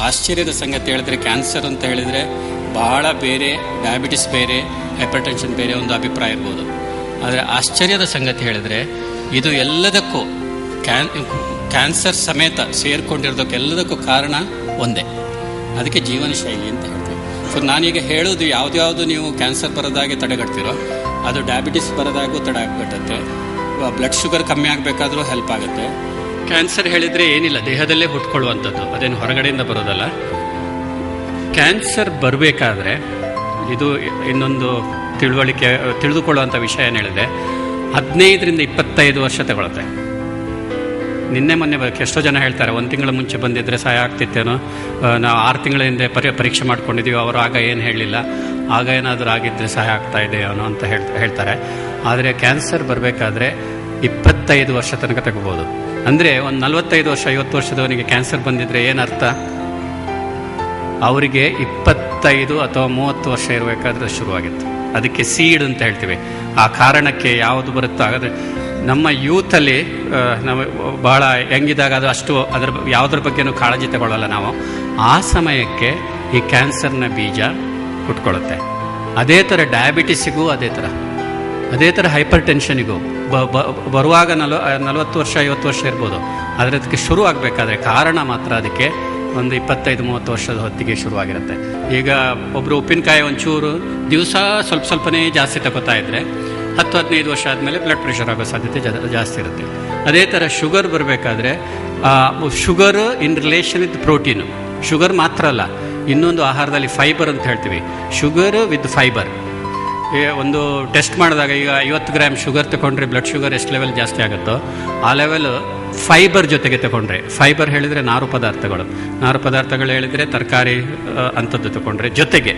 ಆಶ್ಚರ್ಯದ ಸಂಗತಿ ಹೇಳಿದ್ರೆ, ಕ್ಯಾನ್ಸರ್ ಅಂತ ಹೇಳಿದರೆ ಬಹಳ ಬೇರೆ, ಡಯಾಬಿಟಿಸ್ ಬೇರೆ, ಹೈಪರ್ ಟೆನ್ಷನ್ ಬೇರೆ ಒಂದು ಅಭಿಪ್ರಾಯ ಇರ್ಬೋದು. ಆದರೆ ಆಶ್ಚರ್ಯದ ಸಂಗತಿ ಹೇಳಿದರೆ ಇದು ಎಲ್ಲದಕ್ಕೂ ಕ್ಯಾನ್ಸರ್ ಸಮೇತ ಸೇರಿಕೊಂಡಿರೋದಕ್ಕೆಲ್ಲದಕ್ಕೂ ಕಾರಣ ಒಂದೇ. ಅದಕ್ಕೆ ಜೀವನ ಶೈಲಿ ಅಂತ ಹೇಳ್ತೀವಿ. ಸೊ ನಾನೀಗ ಹೇಳೋದು ಯಾವ್ದು ನೀವು ಕ್ಯಾನ್ಸರ್ ಬರೋದಾಗೆ ತಡೆಗಟ್ತಿರೋ ಅದು ಡಯಾಬಿಟಿಸ್ ಬರೋದಾಗೂ ತಡೆಗಟ್ಟುತ್ತೆ. ಬ್ಲಡ್ ಶುಗರ್ ಕಮ್ಮಿ ಆಗಬೇಕಾದ್ರೂ ಹೆಲ್ಪ್ ಆಗುತ್ತೆ. ಕ್ಯಾನ್ಸರ್ ಹೇಳಿದರೆ ಏನಿಲ್ಲ, ದೇಹದಲ್ಲೇ ಹುಟ್ಕೊಳ್ಳುವಂಥದ್ದು, ಅದೇನು ಹೊರಗಡೆಯಿಂದ ಬರೋದಲ್ಲ. ಕ್ಯಾನ್ಸರ್ ಬರಬೇಕಾದ್ರೆ ಇದು ಇನ್ನೊಂದು ತಿಳಿದುಕೊಳ್ಳುವಂಥ ವಿಷಯ ಏನು ಹೇಳಿದೆ, 15ರಿಂದ 25 ವರ್ಷ ತಗೊಳುತ್ತೆ. ನಿನ್ನೆ ಮೊನ್ನೆ ಎಷ್ಟೋ ಜನ ಹೇಳ್ತಾರೆ 1 ತಿಂಗಳ ಮುಂಚೆ ಬಂದಿದ್ದರೆ ಸಹಾಯ ಆಗ್ತಿತ್ತೇನೋ, ನಾವು 6 ತಿಂಗಳ ಹಿಂದೆ ಪರೀಕ್ಷೆ ಮಾಡ್ಕೊಂಡಿದ್ದೀವಿ, ಅವರು ಆಗ ಏನು ಹೇಳಲಿಲ್ಲ, ಆಗ ಏನಾದರೂ ಆಗಿದ್ದರೆ ಸಹಾಯ ಆಗ್ತಾ ಇದೆಯೋ ಅಂತ ಹೇಳ್ತಾರೆ. ಆದರೆ ಕ್ಯಾನ್ಸರ್ ಬರಬೇಕಾದ್ರೆ 25 ವರ್ಷ ತನಕ ತಗೋಬೋದು. ಅಂದರೆ ಒಂದು 45 ವರ್ಷ 50 ವರ್ಷದವನಿಗೆ ಕ್ಯಾನ್ಸರ್ ಬಂದಿದ್ದರೆ ಏನರ್ಥ, ಅವರಿಗೆ 25 ಅಥವಾ 30 ವರ್ಷ ಇರಬೇಕಾದ್ರೆ ಶುರುವಾಗಿತ್ತು. ಅದಕ್ಕೆ ಸೀಡ್ ಅಂತ ಹೇಳ್ತೀವಿ. ಆ ಕಾರಣಕ್ಕೆ ಯಾವುದು ಬರುತ್ತೋ ಹಾಗಾದರೆ ನಮ್ಮ ಯೂತಲ್ಲಿ ನಾವು ಭಾಳ ಹೆಂಗಿದಾಗ ಅದು ಅಷ್ಟು ಯಾವುದ್ರ ಬಗ್ಗೆನೂ ಕಾಳಜಿ ತಗೊಳ್ಳಲ್ಲ ನಾವು. ಆ ಸಮಯಕ್ಕೆ ಈ ಕ್ಯಾನ್ಸರ್ನ ಬೀಜ ಹುಟ್ಕೊಳ್ಳುತ್ತೆ. ಅದೇ ಥರ ಡಯಾಬಿಟಿಸಿಗೂ ಅದೇ ಥರ ಹೈಪರ್ ಟೆನ್ಷನಿಗೂ ಬರುವಾಗ 40 ವರ್ಷ 50 ವರ್ಷ ಇರ್ಬೋದು. ಆದರೆ ಅದಕ್ಕೆ ಶುರು ಆಗಬೇಕಾದ್ರೆ ಕಾರಣ ಮಾತ್ರ ಅದಕ್ಕೆ ಒಂದು 25-30 ವರ್ಷದ ಹೊತ್ತಿಗೆ ಶುರುವಾಗಿರುತ್ತೆ. ಈಗ ಒಬ್ಬರು ಉಪ್ಪಿನಕಾಯಿ ಒಂಚೂರು ದಿವಸ ಸ್ವಲ್ಪನೇ ಜಾಸ್ತಿ ತಗೋತಾ ಇದ್ದರೆ 10-15 ವರ್ಷ ಆದಮೇಲೆ ಬ್ಲಡ್ ಪ್ರೆಷರ್ ಆಗೋ ಸಾಧ್ಯತೆ ಜಾಸ್ತಿ ಇರುತ್ತೆ. ಅದೇ ಥರ ಶುಗರ್ ಬರಬೇಕಾದ್ರೆ sugar in relation with protein. Sugar ಮಾತ್ರ ಅಲ್ಲ, ಇನ್ನೊಂದು ಆಹಾರದಲ್ಲಿ ಫೈಬರ್ ಅಂತ ಹೇಳ್ತೀವಿ. Sugar with fibre. ಒಂದು ಟೆಸ್ಟ್ ಮಾಡಿದಾಗ ಈಗ 50 ಗ್ರಾಮ್ ಶುಗರ್ ತಗೊಂಡ್ರೆ ಬ್ಲಡ್ ಶುಗರ್ ಎಷ್ಟು ಲೆವೆಲ್ ಜಾಸ್ತಿ ಆಗುತ್ತೋ ಆ ಲೆವೆಲ್ ಫೈಬರ್ ಜೊತೆಗೆ ತಗೊಂಡ್ರೆ, ಫೈಬರ್ ಹೇಳಿದರೆ ನಾರು ಪದಾರ್ಥಗಳು ಹೇಳಿದರೆ ತರಕಾರಿ ಅಂಥದ್ದು ತಗೊಂಡ್ರೆ ಜೊತೆಗೆ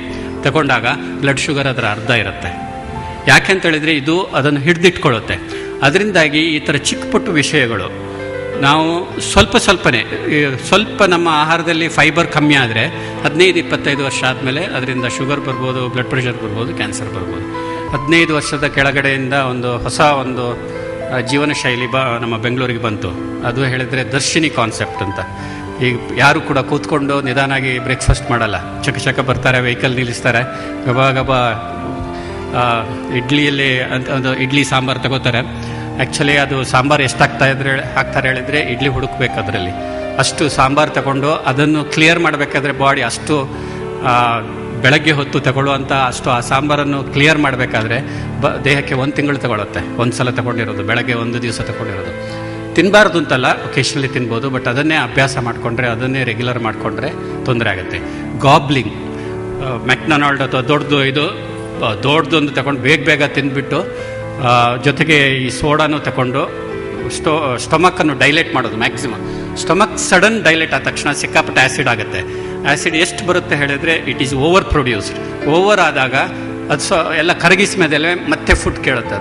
ತಗೊಂಡಾಗ ಬ್ಲಡ್ ಶುಗರ್ ಅದರ ಅರ್ಧ ಇರುತ್ತೆ. ಯಾಕೆಂತ ಹೇಳಿದರೆ ಇದು ಅದನ್ನು ಹಿಡಿದಿಟ್ಕೊಳ್ಳುತ್ತೆ. ಅದರಿಂದಾಗಿ ಈ ಥರ ಚಿಕ್ಕ ಪುಟ್ಟ ವಿಷಯಗಳು ನಾವು ಸ್ವಲ್ಪ ನಮ್ಮ ಆಹಾರದಲ್ಲಿ ಫೈಬರ್ ಕಮ್ಮಿ ಆದರೆ 15-25 ವರ್ಷ ಆದಮೇಲೆ ಅದರಿಂದ ಶುಗರ್ ಬರ್ಬೋದು, ಬ್ಲಡ್ ಪ್ರೆಷರ್ ಬರ್ಬೋದು, ಕ್ಯಾನ್ಸರ್ ಬರ್ಬೋದು. 15 ವರ್ಷದ ಕೆಳಗಡೆಯಿಂದ ಹೊಸ ಜೀವನ ಶೈಲಿ ನಮ್ಮ ಬೆಂಗಳೂರಿಗೆ ಬಂತು. ಅದು ಹೇಳಿದರೆ ದರ್ಶಿನಿ ಕಾನ್ಸೆಪ್ಟ್ ಅಂತ. ಈಗ ಯಾರು ಕೂಡ ಕೂತ್ಕೊಂಡು ನಿಧಾನಾಗಿ ಬ್ರೇಕ್ಫಾಸ್ಟ್ ಮಾಡಲ್ಲ, ಚಕ ಬರ್ತಾರೆ, ವೆಹಿಕಲ್ ನಿಲ್ಲಿಸ್ತಾರೆ, ಗಬ ಇಡ್ಲಿಯಲ್ಲಿ ಒಂದು ಇಡ್ಲಿ ಸಾಂಬಾರು ತಗೋತಾರೆ. ಆ್ಯಕ್ಚುಲಿ ಅದು ಸಾಂಬಾರು ಎಷ್ಟು ಹಾಕ್ತಾರೆ ಹೇಳಿದರೆ ಇಡ್ಲಿ ಹುಡುಕ್ಬೇಕು ಅದರಲ್ಲಿ. ಅಷ್ಟು ಸಾಂಬಾರು ತಗೊಂಡು ಅದನ್ನು ಕ್ಲಿಯರ್ ಮಾಡಬೇಕಾದ್ರೆ ಬಾಡಿ ಅಷ್ಟು ಬೆಳಗ್ಗೆ ಹೊತ್ತು ತಗೊಳ್ಳುವಂಥ ಅಷ್ಟು ಆ ಸಾಂಬಾರನ್ನು ಕ್ಲಿಯರ್ ಮಾಡಬೇಕಾದ್ರೆ ದೇಹಕ್ಕೆ 1 ತಿಂಗಳು ತಗೊಳುತ್ತೆ. ಒಂದು ಸಲ ತಗೊಂಡಿರೋದು, ಬೆಳಗ್ಗೆ 1 ದಿವಸ ತಗೊಂಡಿರೋದು. ತಿನ್ನಬಾರ್ದು ಅಂತಲ್ಲ, ಒಕೇಶನಲಿ ತಿನ್ಬೋದು, ಬಟ್ ಅದನ್ನೇ ಅಭ್ಯಾಸ ಮಾಡಿಕೊಂಡ್ರೆ, ಅದನ್ನೇ ರೆಗ್ಯುಲರ್ ಮಾಡಿಕೊಂಡ್ರೆ ತೊಂದರೆ ಆಗುತ್ತೆ. ಗಾಬ್ಲಿಂಗ್, ಮೆಕ್ಡೊನಾಲ್ಡ್ ಅಥವಾ ದೊಡ್ಡದೊಂದು ತಗೊಂಡು ಬೇಗ ತಿಂದ್ಬಿಟ್ಟು ಜೊತೆಗೆ ಈ ಸೋಡಾನು ತಗೊಂಡು ಸ್ಟೊಮಕ್ಕನ್ನು ಡೈಲೇಟ್ ಮಾಡೋದು ಮ್ಯಾಕ್ಸಿಮಮ್. ಸ್ಟೊಮಕ್ ಸಡನ್ ಡೈಲೇಟ್ ಆದ ತಕ್ಷಣ ಸಿಕ್ಕಾಪಟ್ಟೆ ಆ್ಯಸಿಡ್ ಆಗುತ್ತೆ. ಆ್ಯಸಿಡ್ ಎಷ್ಟು ಬರುತ್ತೆ ಹೇಳಿದರೆ it is over produced. Over ಆದಾಗ ಅದು ಎಲ್ಲ ಕರಗಿಸಿದ ಮೇಲೆ ಮತ್ತೆ ಫುಡ್ ಕೇಳುತ್ತೆ.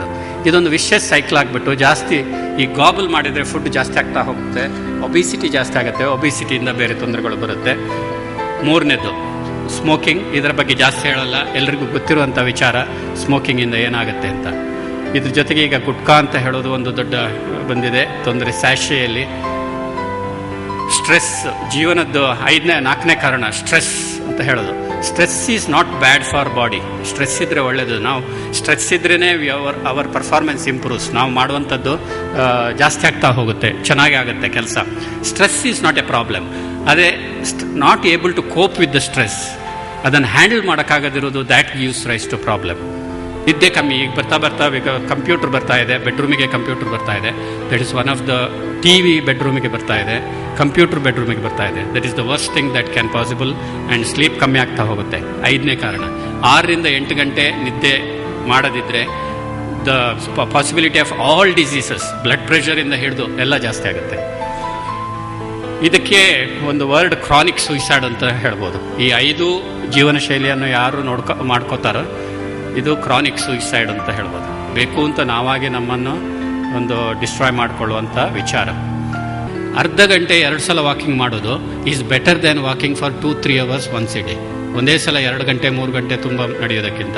ಇದೊಂದು ವಿಶೇಷ ಸೈಕಲ್ ಆಗಿಬಿಟ್ಟು ಜಾಸ್ತಿ ಈ ಗಾಬಲ್ ಮಾಡಿದರೆ ಫುಡ್ ಜಾಸ್ತಿ ಆಗ್ತಾ ಹೋಗುತ್ತೆ, ಒಬಿಸಿಟಿ ಜಾಸ್ತಿ ಆಗುತ್ತೆ, ಒಬಿಸಿಟಿಯಿಂದ ಬೇರೆ ತೊಂದರೆಗಳು ಬರುತ್ತೆ. 3ನೇದು ಸ್ಮೋಕಿಂಗ್. ಇದರ ಬಗ್ಗೆ ಜಾಸ್ತಿ ಹೇಳಲ್ಲ, ಎಲ್ರಿಗೂ ಗೊತ್ತಿರುವಂಥ ವಿಚಾರ ಸ್ಮೋಕಿಂಗಿಂದ ಏನಾಗುತ್ತೆ ಅಂತ. ಇದ್ರ ಜೊತೆಗೆ ಈಗ ಗುಟ್ಕಾ ಅಂತ ಹೇಳೋದು ಒಂದು ದೊಡ್ಡ ಬಂದಿದೆ ತೊಂದರೆ. ಸ್ಯಾಶೆಯಲ್ಲಿ ಸ್ಟ್ರೆಸ್, ಜೀವನದ್ದು 4ನೇ ಕಾರಣ ಸ್ಟ್ರೆಸ್ ಅಂತ ಹೇಳೋದು. Stress is not bad for body. Stress ಇದ್ದರೆ ಒಳ್ಳೆಯದು. ನಾವು ಸ್ಟ್ರೆಸ್ ಇದ್ರೇ ಅವರ್ ಪರ್ಫಾರ್ಮೆನ್ಸ್ ಇಂಪ್ರೂವ್ಸ್. ನಾವು ಮಾಡುವಂಥದ್ದು ಜಾಸ್ತಿ ಆಗ್ತಾ ಹೋಗುತ್ತೆ, ಚೆನ್ನಾಗಿ ಆಗುತ್ತೆ ಕೆಲಸ. Stress is not a problem. ಅದೇ not able to cope with the stress, ಅದನ್ನು ಹ್ಯಾಂಡಲ್ ಮಾಡೋಕ್ಕಾಗದಿರೋದು, that gives rise to problem. ನಿದ್ದೆ ಕಮ್ಮಿ. ಈಗ ಬರ್ತಾ ಈಗ ಕಂಪ್ಯೂಟರ್ ಬರ್ತಾ ಇದೆ, ಬೆಡ್ರೂಮಿಗೆ ಕಂಪ್ಯೂಟರ್ ಬರ್ತಾ ಇದೆ. That is one of the TV ಬೆಡ್ರೂಮಿಗೆ ಬರ್ತಾ ಇದೆ, ಕಂಪ್ಯೂಟರ್ ಬೆಡ್ರೂಮಿಗೆ ಬರ್ತಾ ಇದೆ. That is the worst thing that can possible. And sleep ಕಮ್ಮಿ ಆಗ್ತಾ ಹೋಗುತ್ತೆ. 5ನೇ ಕಾರಣ 6ರಿಂದ 8 ಗಂಟೆ ನಿದ್ದೆ ಮಾಡದಿದ್ದರೆ the possibility of all diseases, blood ಪ್ರೆಷರಿಂದ ಹಿಡಿದು ಎಲ್ಲ ಜಾಸ್ತಿ ಆಗುತ್ತೆ. ಇದಕ್ಕೆ ಒಂದು ವರ್ಡ್ ಕ್ರಾನಿಕ್ ಸೂಯಿಸೈಡ್ ಅಂತ ಹೇಳ್ಬೋದು. ಈ 5 ಜೀವನ ಶೈಲಿಯನ್ನು ಯಾರು ಮಾಡ್ಕೋತಾರೋ ಇದು ಕ್ರಾನಿಕ್ ಸೂಯಿಸೈಡ್ ಅಂತ ಹೇಳ್ಬೋದು. ಬೇಕು ಅಂತ ನಾವಾಗಿ ನಮ್ಮನ್ನು ಒಂದು ಡಿಸ್ಟ್ರಾಯ್ ಮಾಡಿಕೊಳ್ಳುವಂಥ ವಿಚಾರ. ಅರ್ಧ ಗಂಟೆ 2 ಸಲ ವಾಕಿಂಗ್ ಮಾಡೋದು is better than walking for 2-3 hours once a day. ಒಂದೇ ಸಲ 2 ಗಂಟೆ 3 ಗಂಟೆ ತುಂಬ ನಡೆಯೋದಕ್ಕಿಂತ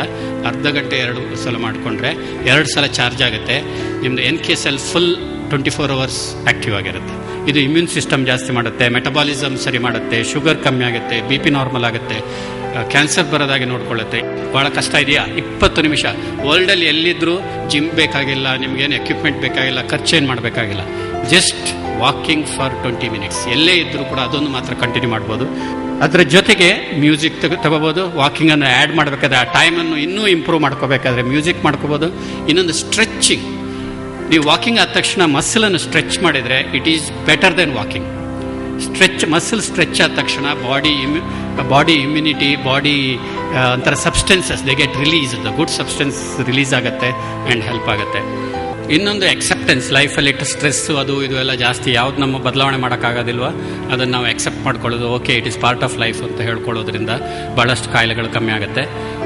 ಅರ್ಧ ಗಂಟೆ 2 ಸಲ ಮಾಡಿಕೊಂಡ್ರೆ 2 ಸಲ ಚಾರ್ಜ್ ಆಗುತ್ತೆ. ನಿಮ್ಮದು NK cell full 24 hours active ಆಗಿರುತ್ತೆ. ಇದು ಇಮ್ಯೂನ್ ಸಿಸ್ಟಮ್ ಜಾಸ್ತಿ ಮಾಡುತ್ತೆ, ಮೆಟಬಾಲಿಸಮ್ ಸರಿ ಮಾಡುತ್ತೆ, ಶುಗರ್ ಕಮ್ಮಿ ಆಗುತ್ತೆ, BP ನಾರ್ಮಲ್ ಆಗುತ್ತೆ, ಕ್ಯಾನ್ಸರ್ ಬರೋದಾಗಿ ನೋಡ್ಕೊಳ್ಳುತ್ತೆ. ಭಾಳ ಕಷ್ಟ ಇದೆಯಾ? 20 ನಿಮಿಷ. ವರ್ಲ್ಡಲ್ಲಿ ಎಲ್ಲಿದ್ದರೂ ಜಿಮ್ ಬೇಕಾಗಿಲ್ಲ, ನಿಮಗೇನು ಎಕ್ವಿಪ್ಮೆಂಟ್ ಬೇಕಾಗಿಲ್ಲ, ಖರ್ಚೇನು ಮಾಡಬೇಕಾಗಿಲ್ಲ. Just walking for 20 minutes. ಎಲ್ಲೇ ಇದ್ದರೂ ಕೂಡ ಅದೊಂದು ಮಾತ್ರ ಕಂಟಿನ್ಯೂ ಮಾಡ್ಬೋದು. ಅದರ ಜೊತೆಗೆ ಮ್ಯೂಸಿಕ್ ತಗೋಬೋದು. ವಾಕಿಂಗನ್ನು ಆ್ಯಡ್ ಮಾಡಬೇಕಾದ್ರೆ ಆ ಟೈಮನ್ನು ಇನ್ನೂ ಇಂಪ್ರೂವ್ ಮಾಡ್ಕೋಬೇಕಾದ್ರೆ ಮ್ಯೂಸಿಕ್ ಮಾಡ್ಕೋಬೋದು. ಇನ್ನೊಂದು ಸ್ಟ್ರೆಚಿಂಗ್. ನೀವು ವಾಕಿಂಗ್ ಆದ ತಕ್ಷಣ ಮಸಲನ್ನು ಸ್ಟ್ರೆಚ್ ಮಾಡಿದರೆ it is better than walking. Muscle stretch ಆದ ತಕ್ಷಣ ಬಾಡಿ ಇಮ್ಯುನಿಟಿ, ಬಾಡಿ ಒಂಥರ substances they get release, the good substance release ಆಗುತ್ತೆ ಆ್ಯಂಡ್ ಹೆಲ್ಪ್ ಆಗುತ್ತೆ. ಇನ್ನೊಂದು ಎಕ್ಸೆಪ್ಟೆನ್ಸ್. ಲೈಫಲ್ಲಿ ಸ್ಟ್ರೆಸ್ಸು ಅದು ಇದು ಎಲ್ಲ ಜಾಸ್ತಿ, ಯಾವ್ದು ನಮ್ಮ ಬದಲಾವಣೆ ಮಾಡೋಕ್ಕಾಗೋದಿಲ್ವ ಅದನ್ನು ನಾವು ಎಕ್ಸೆಪ್ಟ್ ಮಾಡ್ಕೊಳ್ಳೋದು. Okay, it is part of life ಅಂತ ಹೇಳ್ಕೊಳ್ಳೋದ್ರಿಂದ ಭಾಳಷ್ಟು ಕಾಯಿಲೆಗಳು ಕಮ್ಮಿ ಆಗುತ್ತೆ.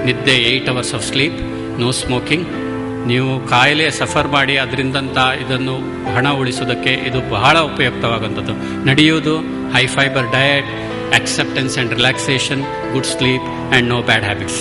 ನಿದ್ದೆ, 8 hours of sleep, no smoking. ನೀವು ಕಾಯಿಲೆ ಸಫರ್ ಮಾಡಿ ಅದರಿಂದಂಥ ಇದನ್ನು ಹಣ ಉಳಿಸೋದಕ್ಕೆ ಇದು ಬಹಳ ಉಪಯುಕ್ತವಾಗುವಂಥದ್ದು. ನಡೆಯೋದು, high fibre diet, acceptance and relaxation, good sleep and no bad habits.